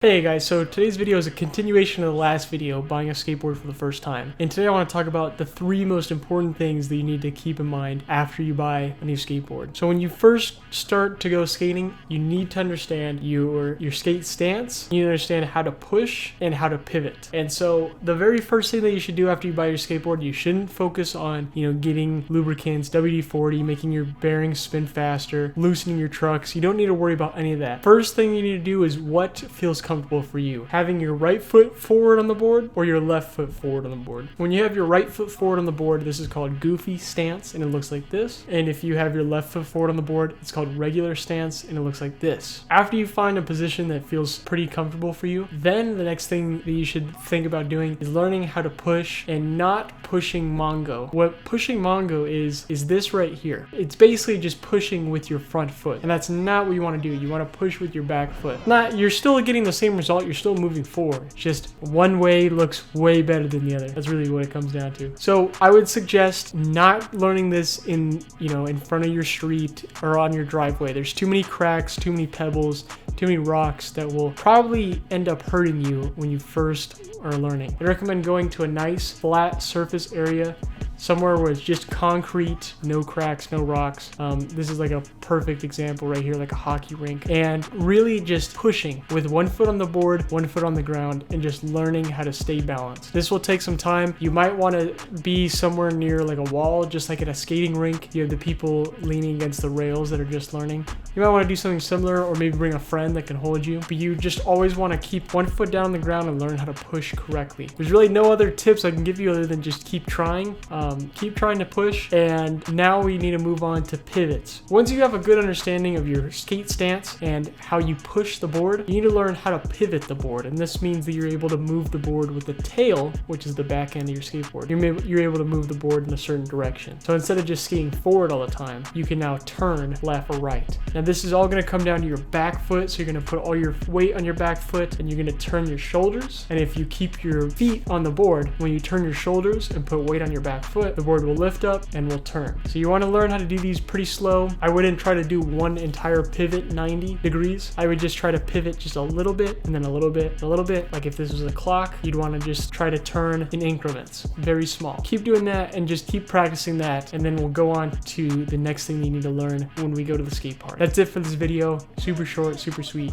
Hey guys, so today's video is a continuation of the last video, buying a skateboard for the first time. And today I want to talk about the 3 most important things that you need to keep in mind after you buy a new skateboard. So when you first start to go skating, you need to understand your skate stance. You need to understand how to push and how to pivot. And so the very first thing that you should do after you buy your skateboard, you shouldn't focus on, getting lubricants, WD-40, making your bearings spin faster, loosening your trucks. You don't need to worry about any of that. First thing you need to do is what feels comfortable for you. Having your right foot forward on the board or your left foot forward on the board. When you have your right foot forward on the board, this is called goofy stance and it looks like this. And if you have your left foot forward on the board, it's called regular stance and it looks like this. After you find a position that feels pretty comfortable for you, then the next thing that you should think about doing is learning how to push and not pushing Mongo. What pushing Mongo is this right here. It's basically just pushing with your front foot, and that's not what you want to do. You want to push with your back foot. You're still getting the same result, you're still moving forward. It's just one way looks way better than the other. That's really what it comes down to. So I would suggest not learning this in front of your street or on your driveway. There's too many cracks, too many pebbles, too many rocks that will probably end up hurting you when you first are learning. I recommend going to a nice flat surface area, somewhere where it's just concrete, no cracks, no rocks. This is like a perfect example right here, like a hockey rink. And really just pushing with one foot on the board, one foot on the ground, and just learning how to stay balanced. This will take some time. You might want to be somewhere near like a wall, just like at a skating rink. You have the people leaning against the rails that are just learning. You might want to do something similar, or maybe bring a friend that can hold you. But you just always want to keep one foot down on the ground and learn how to push correctly. There's really no other tips I can give you other than just keep trying. Keep trying to push, and now we need to move on to pivots. Once you have a good understanding of your skate stance and how you push the board, you need to learn how to pivot the board, and this means that you're able to move the board with the tail, which is the back end of your skateboard. You're able to move the board in a certain direction. So instead of just skating forward all the time, you can now turn left or right. Now this is all going to come down to your back foot, so you're going to put all your weight on your back foot, and you're going to turn your shoulders. And if you keep your feet on the board, when you turn your shoulders and put weight on your back foot, the board will lift up and will turn. So you want to learn how to do these pretty slow. I wouldn't try to do one entire pivot 90 degrees. I would just try to pivot just a little bit and then a little bit, a little bit. Like if this was a clock, you'd want to just try to turn in increments, very small. Keep doing that and just keep practicing that, and then we'll go on to the next thing you need to learn when we go to the skate park. That's it for this video. Super short, super sweet.